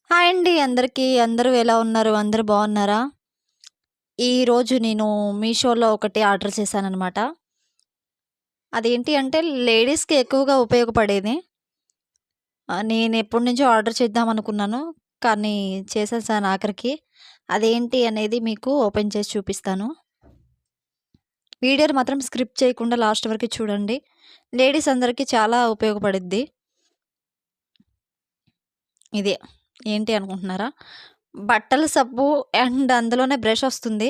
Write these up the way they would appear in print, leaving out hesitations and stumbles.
Hi అండి అందరికీ. అందరూ ఎలా ఉన్నారు? అందరూ బాగున్నారా? ఈరోజు నేను మీషోలో ఒకటి ఆర్డర్ చేశాననమాట. అదేంటి అంటే లేడీస్‌కి ఎక్కువగా ఉపయోగపడేది. నేను ఎప్పటినుంచో ఆర్డర్ చేద్దామనుకున్నాను. కానీ చేసేసాను ఆఖరికి. అదేంటి అనేది మీకు ఓపెన్ చేసి చూపిస్తాను. వీడియోని మాత్రం స్కిప్ చేయకుండా లాస్ట్ వరకు చూడండి. లేడీస్ అందరికీ చాలా ఉపయోగపడిద్ది. ఇదే. ఏంటి అనుకుంటున్నారా? బట్టల సబ్బు అండ్ అందులోనే బ్రష్ ఒస్తుంది.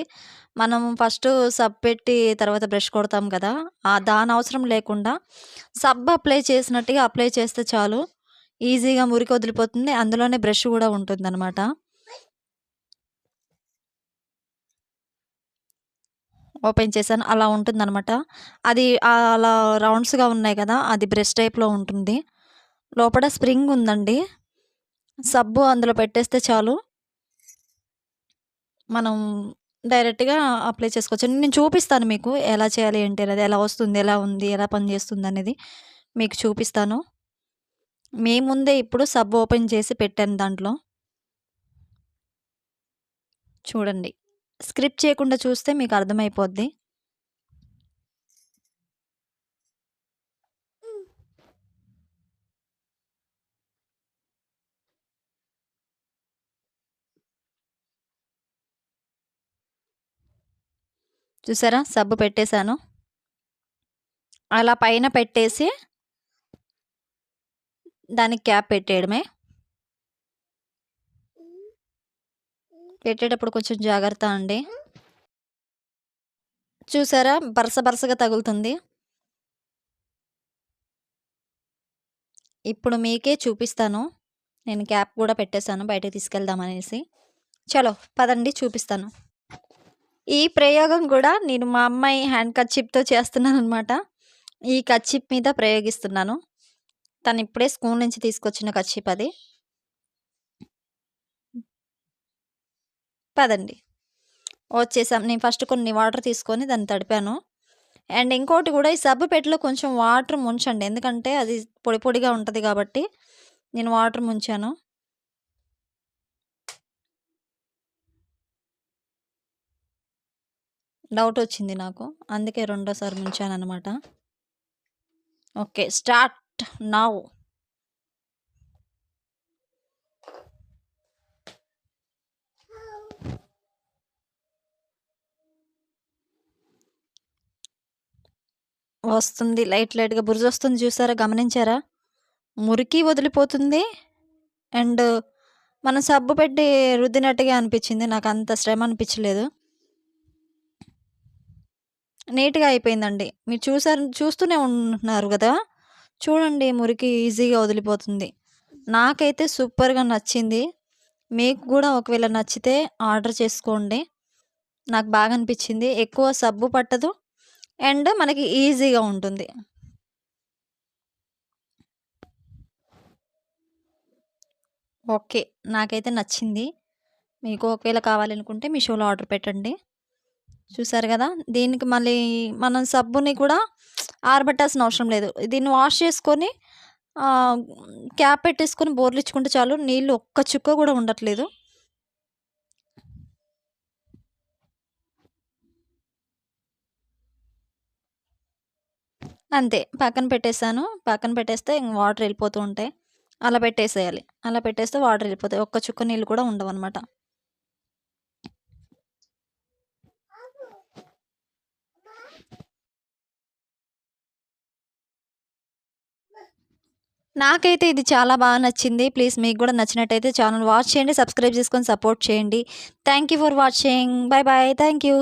మనం ఫస్టు సబ్బు పెట్టి తర్వాత బ్రష్ కొడతాం కదా! దానవసరం లేకుండా సబ్బు అప్లై చేసినట్టుగా అప్లై చేస్తే చాలు. ఈజీగా మురికి వదిలిపోతుంది. అందులోనే బ్రష్ గూడా ఉంటుందనమాట. ఓపెన్ చేశాను. అలా ఉంటుందనమాట. అది అలా రౌండ్స్‌గా ఉన్నాయి కదా! అది బ్రష్ టైప్‌లో ఉంటుంది. లోపల స్ప్రింగ్ ఉందండి. సబ్బు అందులో పెట్టేస్తే చాలు. మనం డైరెక్ట్‌గా అప్లై చేసుకోవచ్చు. నేను చూపిస్తాను మీకు ఎలా చేయాలి ఏంటి అనేది, ఎలా వస్తుంది, ఎలా ఉంది, ఎలా పనిచేస్తుందనేది మీకు చూపిస్తాను. మీ ముందే ఇప్పుడు సబ్ ఓపెన్ చేసి పెట్టాను దాంట్లో. చూడండి. స్కిప్ చేయకుండా చూస్తే మీకు అర్థమైపోద్ది. చూసారా? సబ్బు పెట్టేసాను. అలా పైన పెట్టేసి దానికి క్యాప్ పెట్టేయడమే. పెట్టేటప్పుడు కొంచెం జాగ్రత్త అండి. చూసారా? బరస బరసగా తగులుతుంది. ఇప్పుడు మీకే చూపిస్తాను. నేను క్యాప్ కూడా పెట్టేసాను బయటకి తీసుకెళ్దామనేసి. చలో పదండి చూపిస్తాను. ఈ ప్రయోగం గూడా నేను మా అమ్మాయి హ్యాండ్ కర్చీఫ్‌తో చేస్తున్నాననమాట. ఈ కర్చీఫ్ మీద ప్రయోగిస్తున్నాను. తనిప్పుడే స్కూల్ నుంచి తీసుకొచ్చిన కర్చీఫ్ అది. పదండి. వచ్చేసాం. నేను ఫస్ట్ కొన్ని వాటర్ తీసుకొని దాన్ని తడిపాను. అండ్ ఇంకోటి గూడా ఈ సబ్బు పెట్టెలో కొంచెం వాటర్ ముంచండి. ఎందుకంటే అది పొడి పొడిగా ఉంటది గాబట్టి నేను వాటర్ ముంచాను. డౌటొచ్చింది నాకు. అందుకే రెండోసారి ముంచాననమాట. ఓకే. Start now. వస్తుంది. లైట్‌గా బురజొస్తుంది చూసారా? గమనించారా? మురికి వదిలిపోతుంది. అండ్ మనం సబ్బు పెట్టి రుద్దినట్టుగా అనిపిచ్చింది. నాకంత శ్రమ అనిపిచ్చలేదు. నీట్‌గా అయిపోయిందండి. మీరు చూస్తూనే ఉంటున్నారు గదా! చూడండి మురికి ఈజీగా వదిలిపోతుంది. నాకైతే సూపర్‌గా నచ్చింది. మీకు గూడా ఒకవేళ నచ్చితే ఆర్డర్ చేసుకోండి. నాకు బాగా అనిపిచ్చింది. ఎక్కువ సబ్బు పట్టదు. అండ్ మనకి ఈజీగా ఉంటుంది. ఓకే. నాకైతే నచ్చింది. మీకు ఒకవేళ కావాలనుకుంటే మీషోలో ఆర్డర్ పెట్టండి. చూసారు గదా! దీనికి మళ్ళీ మనం సబ్బుని కూడా ఆరబెట్టాల్సిన అవసరం లేదు. దీన్ని వాష్ చేసుకొని ఆహ్, క్యాప్ పెట్టేసుకొని బోర్లిచ్చుకుంటే చాలు. నీళ్ళు ఒక్క చుక్క గూడా ఉండట్లేదు. అంతే పక్కన పెట్టేసాను. పక్కన పెట్టేస్తే ఇంక వాటర్ ఎళ్ళిపోతూ ఉంటాయి. అలా పెట్టేసేయాలి. అలా పెట్టేస్తే వాటర్ ఎళ్ళిపోతాయి. ఒక్క చుక్క నీళ్ళు కూడా ఉండవనమాట. నాకైతే ఇది చాలా బాగా నచ్చింది. ప్లీజ్ మీకు గూడా నచ్చినట్టయితే ఛానల్ వాచ్ చేయండి. సబ్స్క్రైబ్ చేసుకొని సపోర్ట్ చేయండి. Thank you for watching. By by. Thank you.